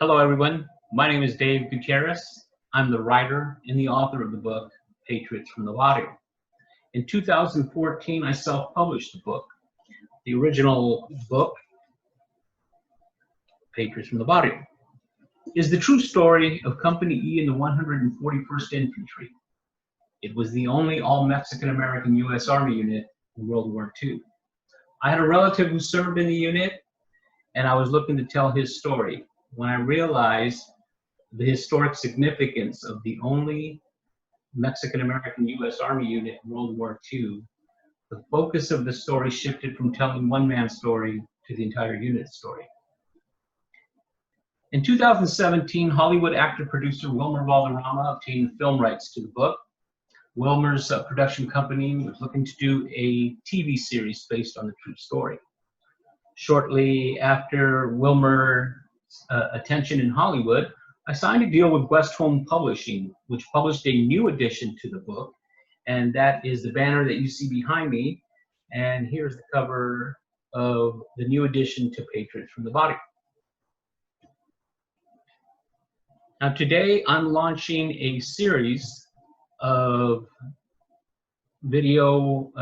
Hello, everyone. My name is Dave Gutierrez. I'm the writer and the author of the book, Patriots from the Barrio. In 2014, I self-published the book. The original book, Patriots from the Barrio, is the true story of Company E in the 141st Infantry. It was the only all-Mexican-American U.S. Army unit in World War II. I had a relative who served in the unit, and I was looking to tell his story when I realized the historic significance of the only Mexican-American U.S. Army unit in World War II. The focus of the story shifted from telling one man's story to the entire unit's story. In 2017, Hollywood actor-producer Wilmer Valderrama obtained the film rights to the book. Wilmer's production company was looking to do a TV series based on the true story. Shortly after Wilmer's attention in Hollywood, I signed a deal with West Home Publishing, which published a new edition to the book, and that is the banner that you see behind me. And here's the cover of the new edition to Patriots from the Barrio. Now today I'm launching a series of video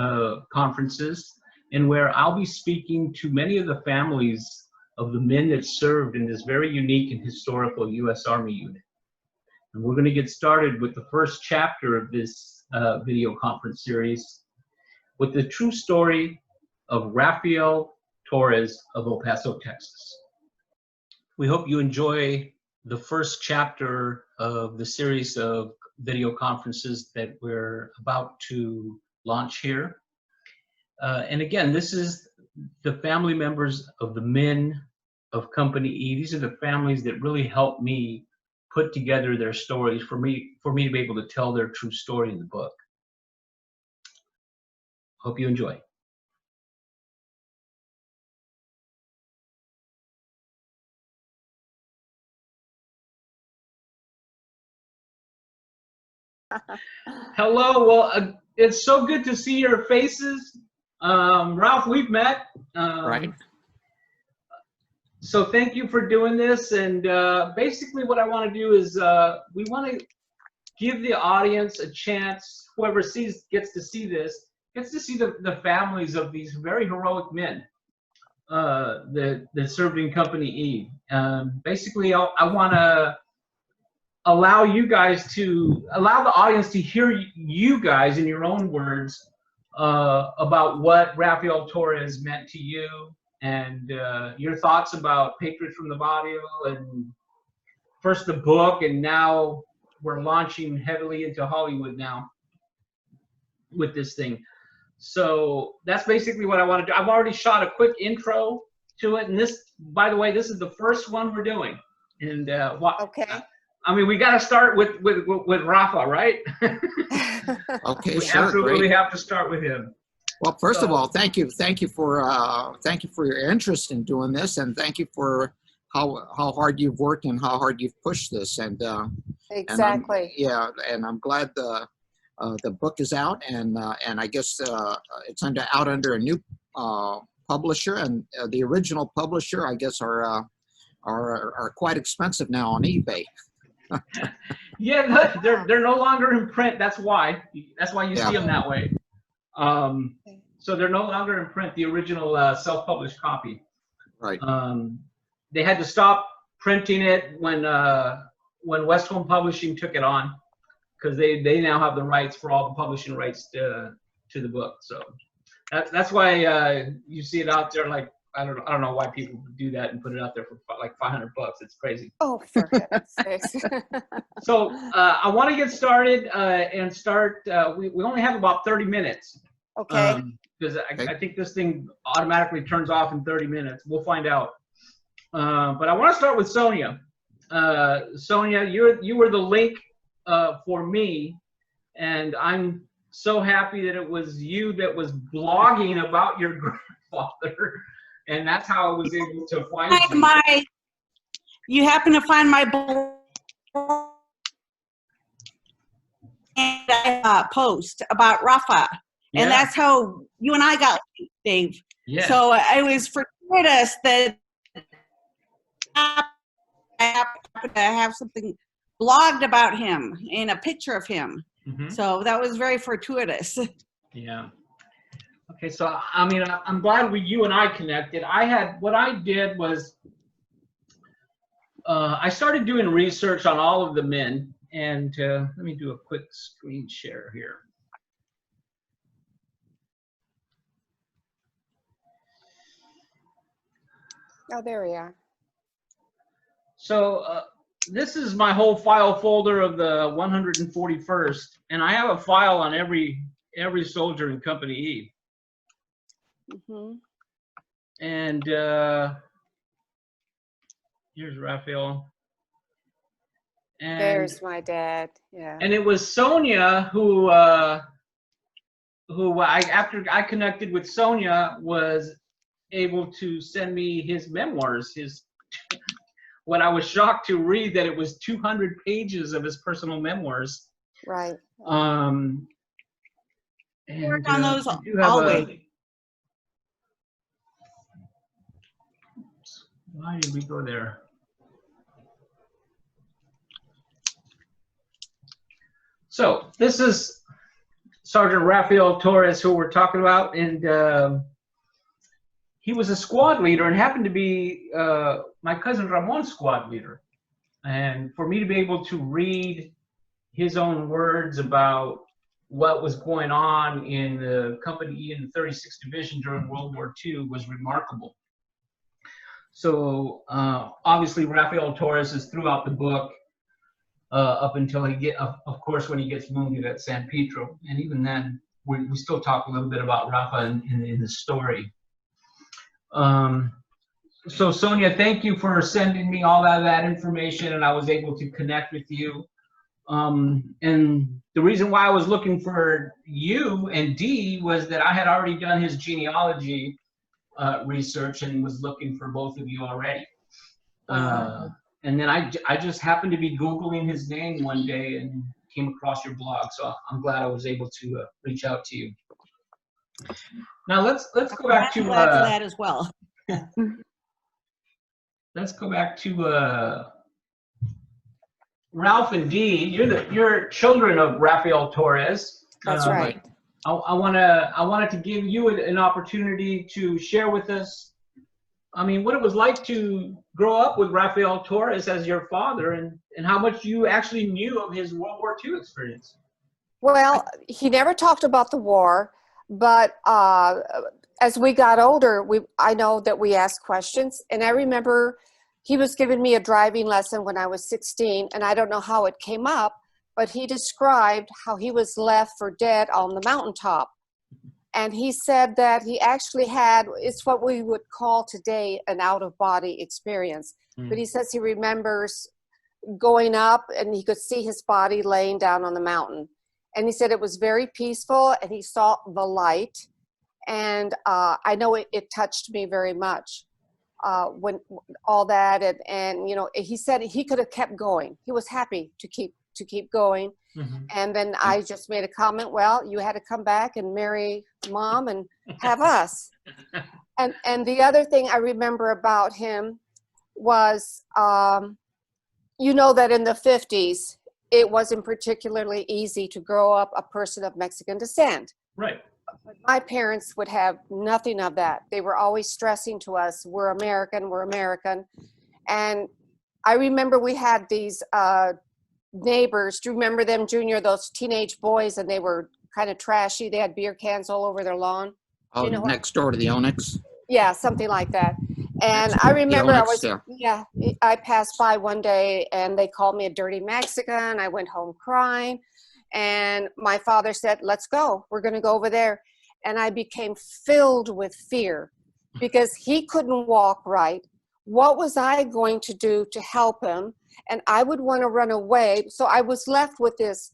conferences in where I'll be speaking to many of the families of the men that served in this very unique and historical U.S. Army unit. And we're going to get started with the first chapter of this video conference series with the true story of Rafael Torres of El Paso, Texas. We hope you enjoy the first chapter of the series of video conferences that we're about to launch here. And again, this is the family members of the men of Company E. These are the families that really helped me put together their stories for me to be able to tell their true story in the book. Hope you enjoy. Hello, well, it's so good to see your faces. Ralph, we've met. Right. So thank you for doing this. And basically what I want to do is we want to give the audience a chance, whoever gets to see this, gets to see the families of these very heroic men that served in Company E. Basically, I want to allow the audience to hear you guys in your own words about what Rafael Torres meant to you and your thoughts about Patriots from the Barrio, and first the book, and now we're launching heavily into Hollywood now with this thing. So that's basically what I want to do. I've already shot a quick intro to it, and this, by the way, this is the first one we're doing. And okay. I mean, we got to start with Rafa, right? Okay, we sure. absolutely Great. have to start with him. Well, first of all, thank you for your interest in doing this, and thank you for how hard you've worked and how hard you've pushed this. And Exactly. and I'm glad the book is out, and I guess it's out under a new publisher, and the original publisher, I guess, are quite expensive now on eBay. Yeah, they're no longer in print. That's why you see them that way. So they're no longer in print. The original self-published copy. Right. They had to stop printing it when West Home Publishing took it on, because they now have the rights for all the publishing rights to the book. So that's why you see it out there. Like, I don't know why people do that and put it out there for like $500. It's crazy. Oh, for heaven's sakes. So I want to get started and start. We only have about 30 minutes. Okay. Because I think this thing automatically turns off in 30 minutes. We'll find out. But I want to start with Sonia. Sonia, you were the link for me, and I'm so happy that it was you that was blogging about your grandfather. And that's how I was able to find you. You happen to find my blog post about Rafa. Yeah. And that's how you and I got, Dave. Yeah. So I was fortuitous that happened. happened to have something blogged about him and a picture of him. Mhm. So that was very fortuitous. Yeah. Okay, so I mean, I'm glad you and I connected. What I did was I started doing research on all of the men, and let me do a quick screen share here. Oh, there we are. So this is my whole file folder of the 141st, and I have a file on every soldier in Company E. Hmm. And here's Rafael. And There's my dad. Yeah. and it was Sonia who after I connected with Sonia was able to send me his memoirs. What I was shocked to read that it was 200 pages of his personal memoirs. Right. And Work on those I do have always. Why did we go there? So this is Sergeant Rafael Torres, who we're talking about, and he was a squad leader and happened to be my cousin Ramon's squad leader. And for me to be able to read his own words about what was going on in the Company E in the 36th Division during World War II was remarkable. So obviously Rafael Torres is throughout the book up until of course, when he gets wounded at San Pedro, and even then we still talk a little bit about Rafa in the story. So Sonia, thank you for sending me all that information, and I was able to connect with you. And the reason why I was looking for you and Dee was that I had already done his genealogy research and was looking for both of you already. And then I just happened to be Googling his name one day and came across your blog. So I'm glad I was able to reach out to you. Now let's go back to glad for that as well. Let's go back to Ralph and Dee. You're children of Rafael Torres. That's right. I wanted to give you an opportunity to share with us, I mean, what it was like to grow up with Rafael Torres as your father, and how much you actually knew of his World War II experience. Well, he never talked about the war, but as we got older, I know that we asked questions, and I remember he was giving me a driving lesson when I was 16, and I don't know how it came up, but he described how he was left for dead on the mountaintop. And he said that he actually it's what we would call today an out-of-body experience. But he says he remembers going up and he could see his body laying down on the mountain. And he said it was very peaceful and he saw the light. And I know it touched me very much when all that. And, you know, he said he could have kept going. He was happy to keep going. Mm-hmm. And then I just made a comment, well, you had to come back and marry Mom and have us. And the other thing I remember about him was, you know, that in the 50s, it wasn't particularly easy to grow up a person of Mexican descent. Right. My parents would have nothing of that. They were always stressing to us, we're American, we're American. And I remember we had these neighbors. Do you remember them, Junior, those teenage boys, and they were kind of trashy. They had beer cans all over their lawn. Oh, you know next door to the Onyx? Yeah, something like that. And I remember I passed by one day and they called me a dirty Mexican. I went home crying. And my father said, let's go. We're going to go over there. And I became filled with fear because he couldn't walk right. What was I going to do to help him? And I would want to run away. So I was left with this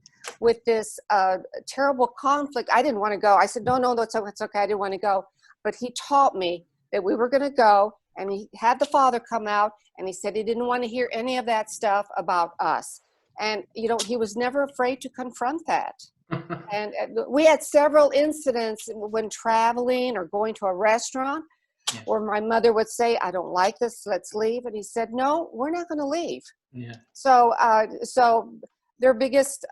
terrible conflict. I didn't want to go. I said, no, it's okay. I didn't want to go. But he taught me that we were going to go. And he had the father come out and he said he didn't want to hear any of that stuff about us. And, you know, he was never afraid to confront that. And we had several incidents when traveling or going to a restaurant. Yeah. Or my mother would say, I don't like this, let's leave. And he said, no, we're not going to leave. Yeah. So, so their biggest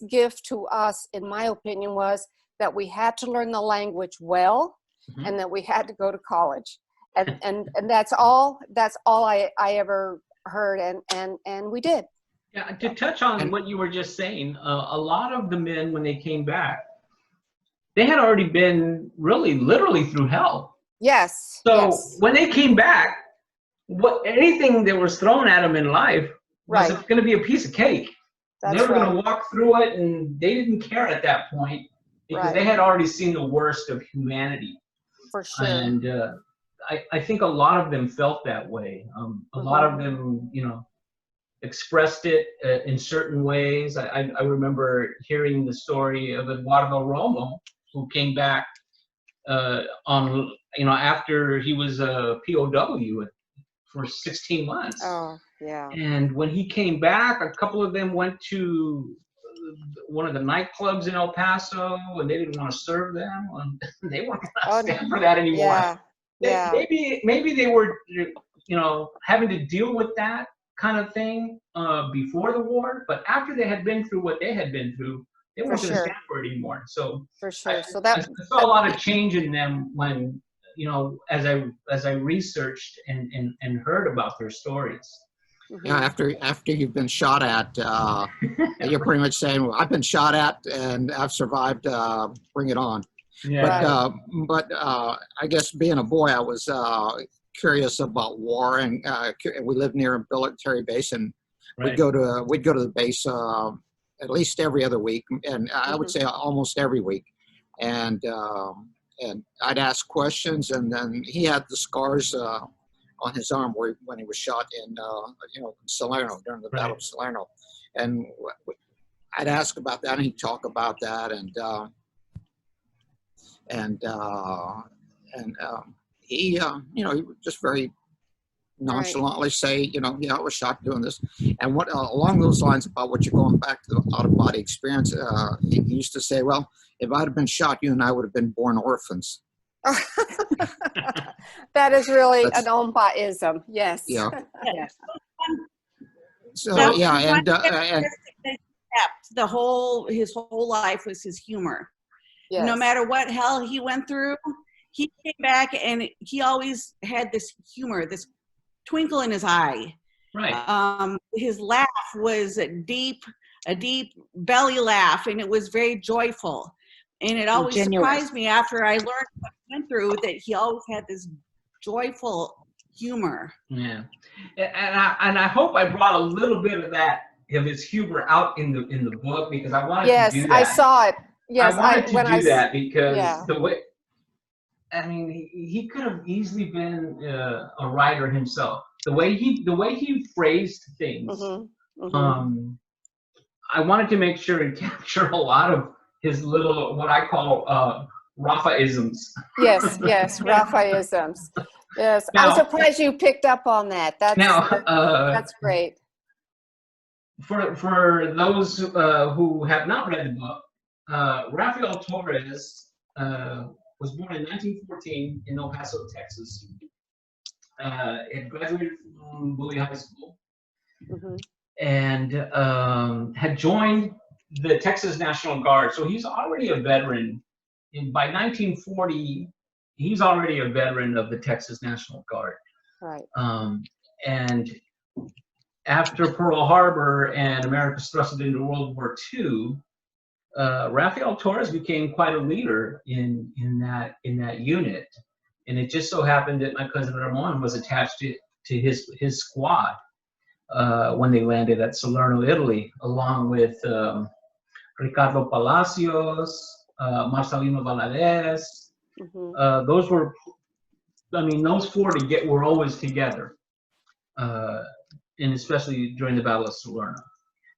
gift to us, in my opinion, was that we had to learn the language well, Mhm. and that we had to go to college. And that's all I ever heard. And we did. Yeah, to touch on what you were just saying, a lot of the men, when they came back, they had already been really literally through hell. Yes. So yes. when they came back, anything that was thrown at them in life was Right. going to be a piece of cake. That's They were going right. to walk through it, and they didn't care at that point because Right. they had already seen the worst of humanity. For sure. And I think a lot of them felt that way. A lot of them, expressed it in certain ways. I remember hearing the story of Eduardo Romo, who came back after he was a POW for 16 months. Oh, yeah. And when he came back, a couple of them went to one of the nightclubs in El Paso, and they didn't want to serve them. And they weren't going to stand for that anymore. Yeah. Yeah. Maybe they were, having to deal with that kind of thing before the war, but after they had been through what they had been through, they weren't going to stand for it anymore. So for sure. So I saw a lot of change in them when, as I researched and heard about their stories. Yeah, after you've been shot at, you're pretty much saying, well, I've been shot at and I've survived, bring it on. Yeah. But I guess being a boy, I was curious about war, and we lived near a military base, and Right. we'd go to the base at least every other week, and I would say almost every week, and I'd ask questions, and then he had the scars on his arm when he was shot in Salerno, during the Battle of Salerno, and I'd ask about that, and he'd talk about that, and he would just very nonchalantly say, yeah, I was shot doing this. And what along those lines about what you're going back to the out-of-body experience, he used to say, well, if I'd have been shot, you and I would have been born orphans. That is really an Omba-ism. Yes. Yeah. Yes. So yeah, and his whole life was his humor. Yes. No matter what hell he went through, he came back and he always had this humor, this twinkle in his eye. Right. His laugh was a deep belly laugh, and it was very joyful. And it always surprised me after I learned what he went through that he always had this joyful humor. Yeah, and I hope I brought a little bit of his humor out in the book, because I wanted to do that. Yes, I saw it. Yes, I wanted to do that because the way, I mean, he could have easily been a writer himself. The way he phrased things, I wanted to make sure and capture a lot of his little, what I call Rafa-isms. Yes, Rafa-isms. Yes, Now, I'm surprised you picked up on that. That's great. For those who have not read the book, Rafael Torres was born in 1914 in El Paso, Texas. Had graduated from WWII High School, and had joined the Texas National Guard. So he's already a veteran. By 1940, he's already a veteran of the Texas National Guard. Right. And after Pearl Harbor and America thrust into World War II, Rafael Torres became quite a leader in that unit. And it just so happened that my cousin Ramon was attached to his squad when they landed at Salerno, Italy, along with Ricardo Palacios, Marcelino Valadez. Those four were always together, and especially during the Battle of Salerno.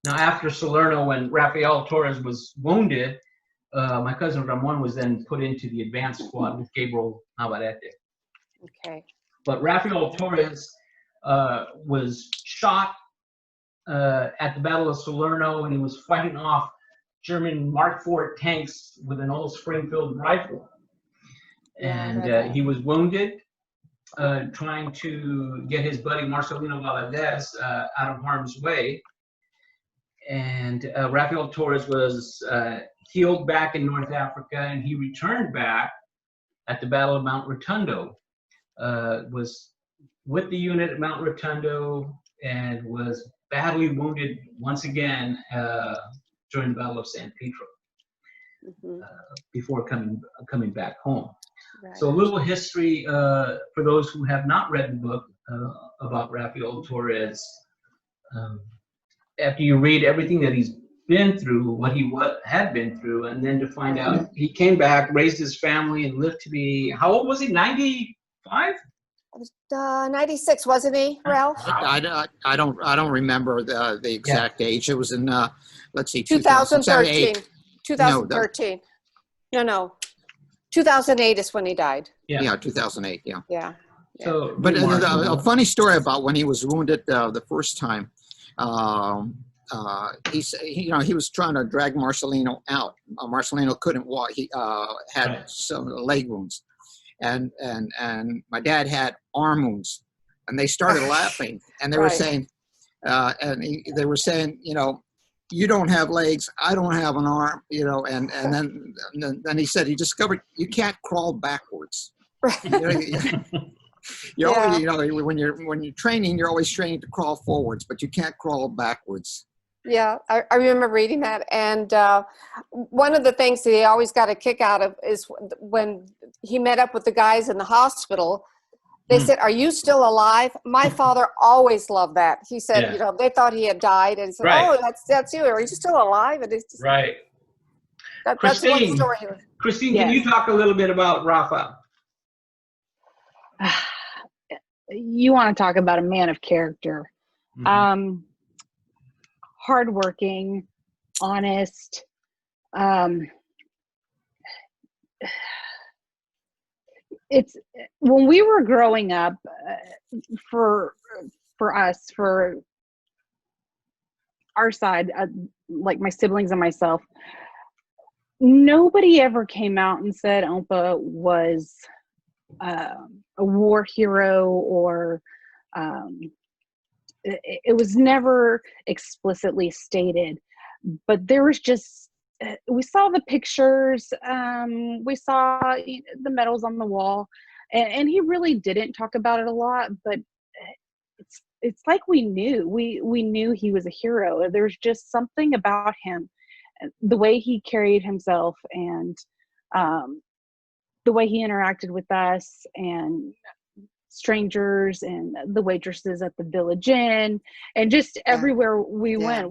Now, after Salerno, when Rafael Torres was wounded, my cousin Ramon was then put into the advanced squad with Gabriel Navarrete. Okay. But Rafael Torres was shot at the Battle of Salerno, and he was fighting off German Mark IV tanks with an old Springfield rifle. and he was wounded trying to get his buddy Marcelino Valadez out of harm's way. And Rafael Torres was healed back in North Africa, and he returned back at the Battle of Mount Rotundo. Was with the unit at Mount Rotundo and was badly wounded once again during the Battle of San Pedro before coming back home. Right. So a little history for those who have not read the book about Rafael Torres. After you read everything that he's been through, what he had been through, and then to find out he came back, raised his family, and lived to be, how old was he? 95? 96, wasn't he, Ralph? I don't remember the exact age. It was in let's see, 2013. 2013. No. 2008 is when he died. Yeah, 2008. Yeah. So, but a funny story about when he was wounded the first time. He was trying to drag Marcelino out. Marcelino couldn't walk. He had some leg wounds, and my dad had arm wounds, and they started laughing, and they were saying, they were saying, you don't have legs, I don't have an arm, and then he said he discovered you can't crawl backwards. When you're training, you're always training to crawl forwards, but you can't crawl backwards. Yeah, I remember reading that. And one of the things that he always got a kick out of is when he met up with the guys in the hospital, they said, "Are you still alive?" My father always loved that. He said, they thought he had died, and he said, "Oh, that's you. Are you still alive?" And it's just, that's one story. Christine, can you talk a little bit about Rafa? You want to talk about a man of character. Hardworking, honest. It's when we were growing up, for us, for our side, like my siblings and myself, nobody ever came out and said Ompa was a war hero, or it was never explicitly stated, but there was just, we saw the pictures, we saw the medals on the wall, and he really didn't talk about it a lot, but it's like we knew he was a hero. There's just something about him, the way he carried himself, and the way he interacted with us and strangers and the waitresses at the Village Inn, and just everywhere we went,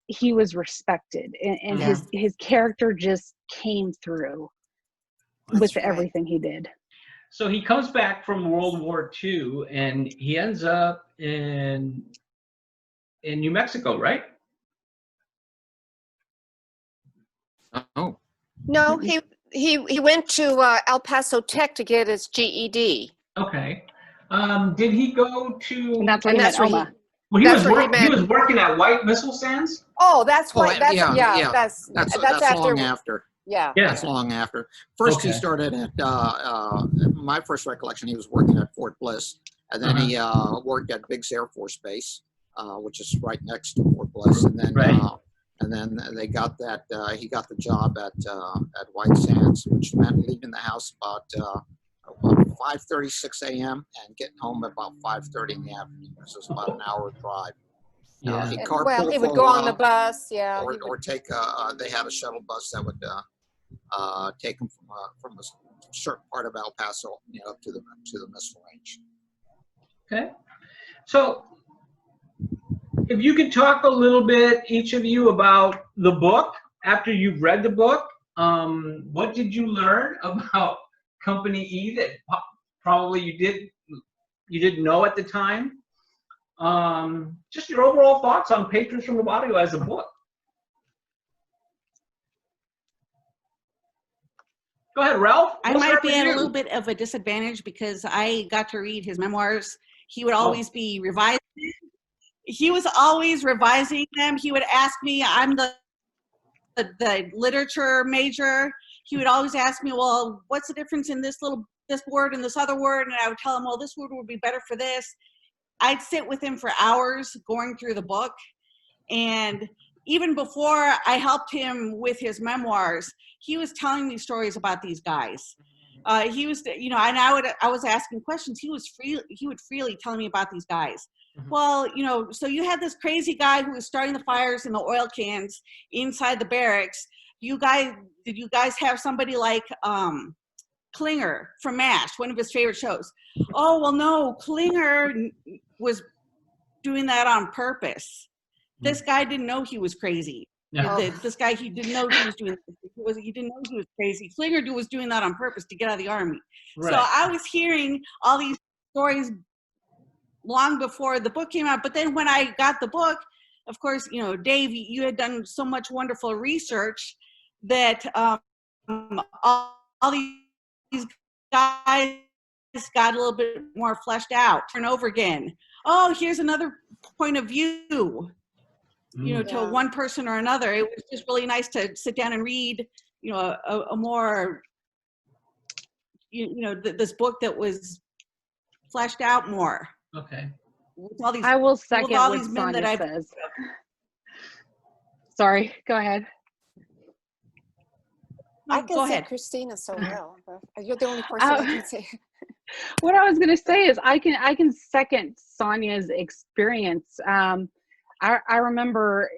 he was respected, and his character just came through with everything he did. So he comes back from World War II, and he ends up in New Mexico, right? Oh. No, he went to El Paso Tech to get his GED. Okay. Did he go to? And that's when he met Oma. Well, he was working at White Missile Sands. Oh, that's why. That's That's after. long after. Yeah. That's long after. First, he started at my first recollection. He was working at Fort Bliss, and then he worked at Biggs Air Force Base, which is right next to Fort Bliss, and then they got that. He got the job at White Sands, which meant leaving the house about 5:36 a.m. and getting home about 5:30 in the afternoon. So it's about an hour drive. He carpooled he would go on the bus, or take. They had a shuttle bus that would take him from a certain part of El Paso, up to the missile range. Okay, so if you could talk a little bit, each of you, about the book after you've read the book. What did you learn about Company E that probably you didn't know at the time? Just your overall thoughts on Patriots from the Barrio as a book. Go ahead, Ralph. I might be at a little bit of a disadvantage because I got to read his memoirs. He would always be revising. He was always revising them. He would ask me, I'm the literature major. he would always ask me, well, what's the difference in this word and this other word? And I would tell him, well, this word would be better for this. I'd sit with him for hours going through the book. And even before I helped him with his memoirs, he was telling me stories about these guys. He was, and I was asking questions. He would freely tell me about these guys. Mhm. Well, so you had this crazy guy who was starting the fires in the oil cans inside the barracks. Did you guys have somebody like Klinger from MASH, one of his favorite shows? Oh, well, no, Klinger was doing that on purpose. This guy didn't know he was crazy. Yeah. This guy, he didn't know he was doing. He didn't know he was crazy. Klinger was doing that on purpose to get out of the army. Right. So I was hearing all these stories long before the book came out. But then when I got the book, of course, Dave, you had done so much wonderful research that all these guys got a little bit more fleshed out and over again. Oh, here's another point of view. To one person or another. It was just really nice to sit down and read, a more, this book that was fleshed out more. Okay. With all these, I will second all what these men Sonia that says. Sorry, go ahead. I Go can see ahead. Christina so well. But you're the only person I can see. What I was going to say is I can second Sonia's experience. I remember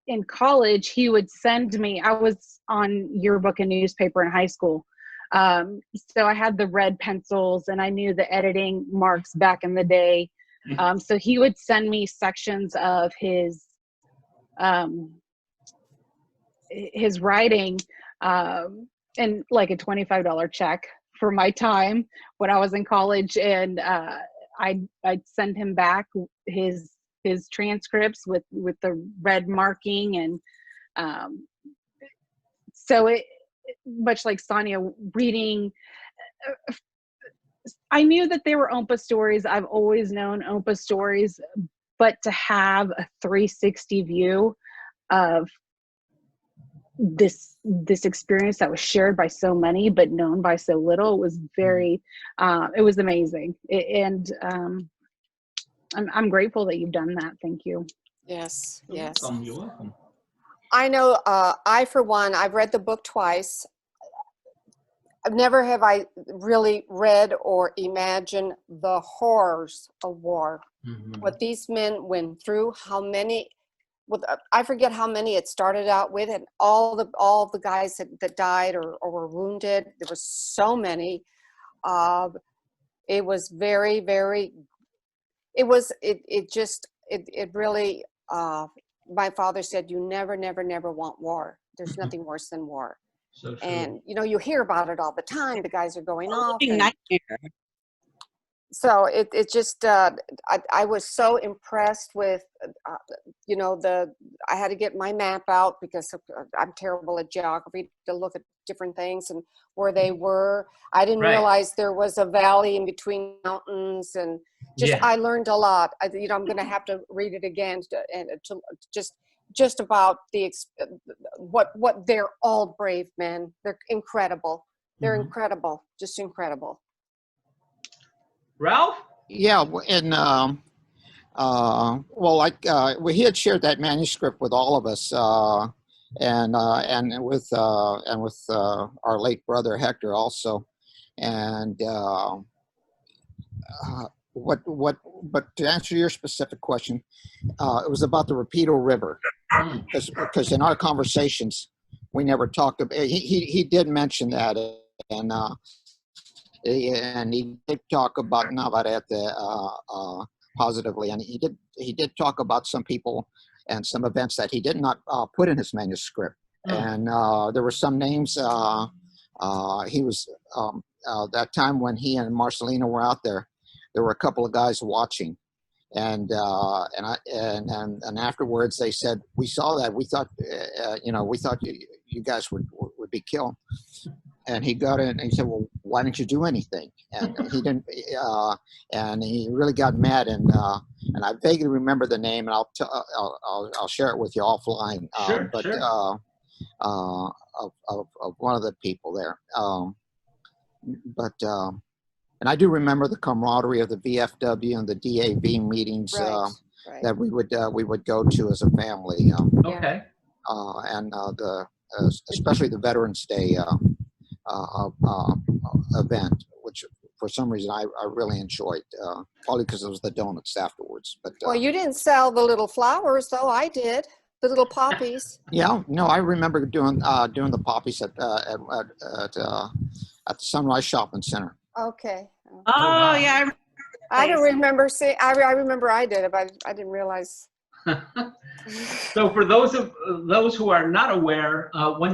in college, he would send me, I was on yearbook and newspaper in high school. So I had the red pencils and I knew the editing marks back in the day. So he would send me sections of his writing and like a $25 check for my time when I was in college. And I'd send him back his transcripts with the red marking. And so it, much like Sonia, reading, I knew that they were OMPA stories. I've always known OMPA stories, but to have a 360 view of this experience that was shared by so many but known by so little was very it was amazing. I'm grateful that you've done that. Thank you. Yes, You're yes. welcome. You're welcome. I know, I, for one, I've read the book twice. Never have I really read or imagined the horrors of war. Mhm. What these men went through, how many, I forget how many it started out with, and all the guys that died or were wounded. There were so many. It was very, very, it really, my father said, you never, never, never want war. There's nothing worse than war. So true. And, you hear about it all the time. The guys are going off. Living And nightmare. so it just, I was so impressed with, I had to get my map out because I'm terrible at geography to look at different things and where they were. I didn't Right. realize there was a valley in between mountains, and I learned a lot. I'm going to have to read it again to just about what they're all brave men. They're incredible. They're Mhm. incredible, just incredible. Ralph? Yeah, and he had shared that manuscript with all of us, and with our late brother Hector also, and But to answer your specific question, it was about the Rapido River, because in our conversations we never talked about. He did mention that, and he did talk about Navarrete positively, and he did talk about some people and some events that he did not put in his manuscript. And there were some names. He was that time when he and Marcelino were out there. There were a couple of guys watching, and afterwards they said, "We saw that. We thought, we thought you guys would be killed." And he got in and he said, "Well, why didn't you do anything?" And he didn't. And he really got mad. And I vaguely remember the name, and I'll share it with you offline. Sure. of one of the people there. And I do remember the camaraderie of the VFW and the DAV meetings Right. Right. that we would go to as a family. Okay. And especially the Veterans Day event, which for some reason I really enjoyed, probably because it was the donuts afterwards. But Well, you didn't sell the little flowers, though. I did. The little poppies. yeah, no, I remember doing the poppies at the Sunrise Shopping Center. Okay. Oh, wow. yeah. I don't remember seeing. I remember I did it, but I didn't realize. So for those who are not aware, when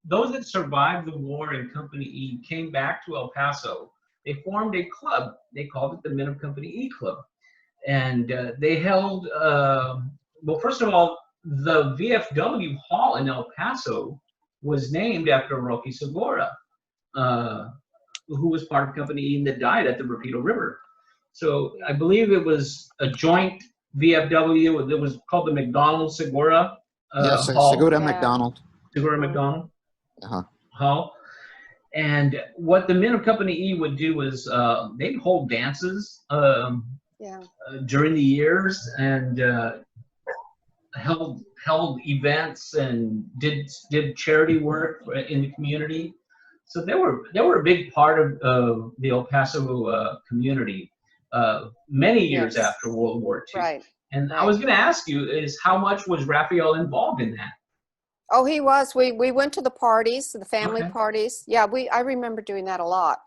those that survived the war in Company E came back to El Paso, they formed a club. They called it the Men of Company E Club, and they held. Well, first of all, the VFW Hall in El Paso was named after Rocky Segura, who was part of Company E and that died at the Rapido River. So I believe it was a joint VFW that was called the McDonald Segura Yes, Hall. Segura Yeah. McDonald. Segura McDonald Uh-huh. Hall. And what the Men of Company E would do was they'd hold dances Yeah. during the years and held events and did charity work in the community. So they were a big part of the El Paso community many years Yes. after World War II. Right. And I Right. was going to ask you is how much was Rafael involved in that? Oh, he was. We went to the parties, the family Okay. parties. Yeah, I remember doing that a lot.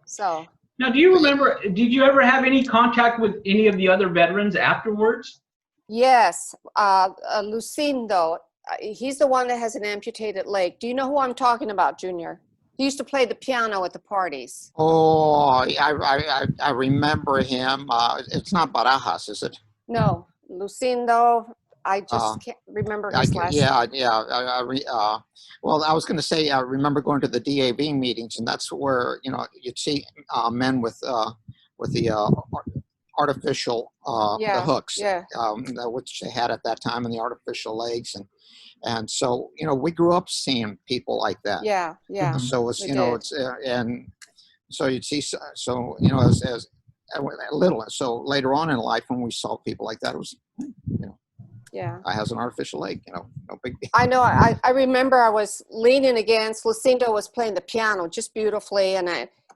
So. Now, do you remember, did you ever have any contact with any of the other veterans afterwards? Yes, Lucindo. He's the one that has an amputated leg. Do you know who I'm talking about, Junior? He used to play the piano at the parties. Oh, I remember him. It's not Barajas, is it? No, Lucindo. I just can't remember his last name. Well, I was going to say I remember going to the DAV meetings, and that's where you'd see men with the artificial the hooks, Yeah. which they had at that time, and the artificial legs, and so we grew up seeing people like that. Yeah. Yeah. So it's we you know did. it's and so you'd see as little. So later on in life, when we saw people like that, it was Yeah. I has an artificial leg, no big deal. I know. I remember I was leaning against. Lucindo was playing the piano just beautifully, and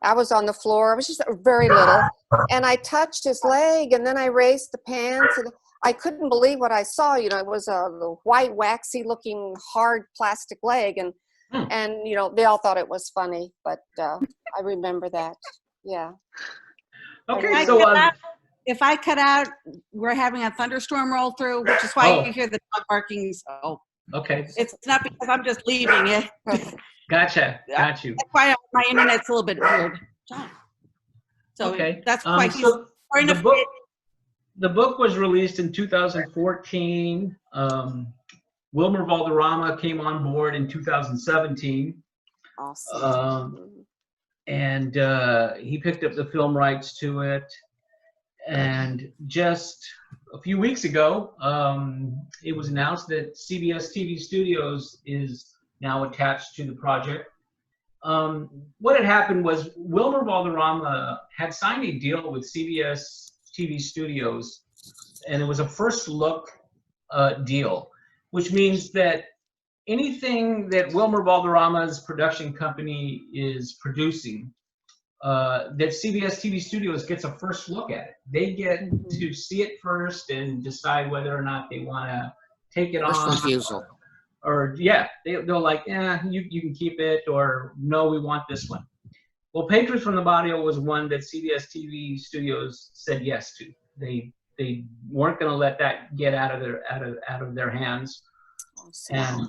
I was on the floor. I was just very little, and I touched his leg, and then I raised the pants, and I couldn't believe what I saw. It was a white, waxy-looking, hard plastic leg, and they all thought it was funny. But I remember that. Yeah. Okay, so If I cut out, we're having a thunderstorm roll through, which is why you hear the dog barking. So okay, it's not because I'm just leaving it. gotcha, got you. That's why my internet's a little bit weird. So Okay, that's why so the book was released in 2014. Wilmer Valderrama came on board in 2017. Awesome. And he picked up the film rights to it. And just a few weeks ago, it was announced that CBS TV Studios is now attached to the project. What had happened was Wilmer Valderrama had signed a deal with CBS TV Studios, and it was a first look deal, which means that anything that Wilmer Valderrama's production company is producing, that CBS TV Studios gets a first look at it. They get to see it first and decide whether or not they want to take it First on. refusal. Or they'll like, you can keep it, or no, we want this one. Well, Patriots from the Barrio was one that CBS TV Studios said yes to. They weren't going to let that get out of their hands, and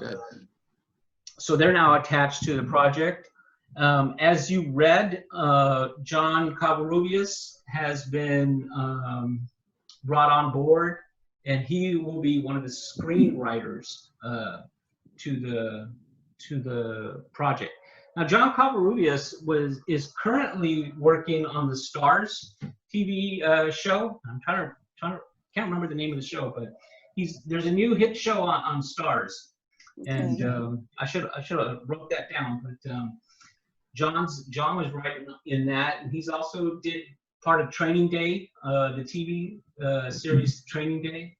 so they're now attached to the project. As you read, John Covarrubias has been brought on board, and he will be one of the screenwriters to the project. Now, John Covarrubias is currently working on the Stars TV show. I'm trying to can't remember the name of the show, but there's a new hit show on Stars. And I should have wrote that down, but John was right in that, and he's also did part of Training Day, the TV series Training Day,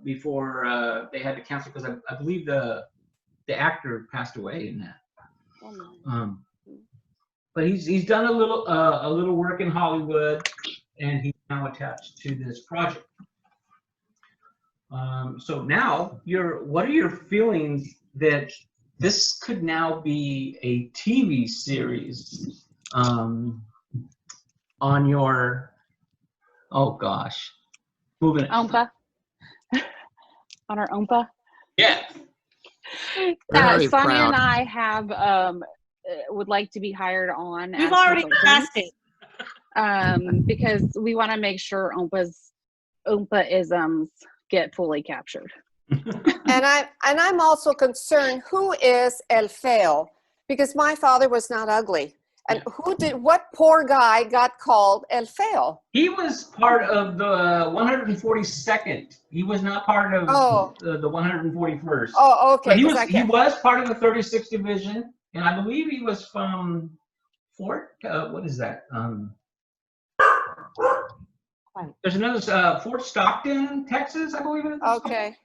before they had to cancel because I believe the actor passed away in that. But he's done a little work in Hollywood, and he's now attached to this project. So now, what are your feelings that this could now be a TV series on your, oh gosh, moving it. OMPA. On our OMPA. Yeah. Very Sonia proud. and I have would like to be hired on. We've as already consultants, passed it. because we want to make sure OMPA-isms get fully captured. And I'm also concerned, who is El Feo? Because my father was not ugly. And what poor guy got called El Feo? He was part of the 142nd. He was not part of the 141st. Oh, okay. But he was part of the 36th Division, and I believe he was from Fort, what is that? There's another, Fort Stockton, Texas, I believe it is. Okay.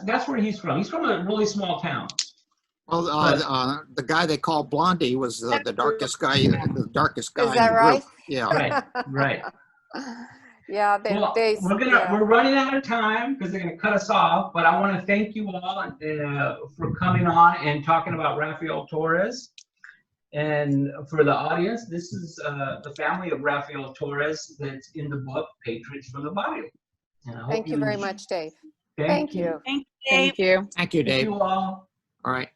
That's where he's from. He's from a really small town. Well, the guy they call Blondie was the darkest guy. The darkest guy. Is that in the right? group. Yeah. Right. Yeah, we're running out of time because they're going to cut us off. But I want to thank you all for coming on and talking about Rafael Torres. And for the audience, this is the family of Rafael Torres that's in the book Patriots from the Barrio. Thank you very much, Dave. Thank you. Thank you, Dave. Thank you. Thank you, Dave. Thank you all. All right.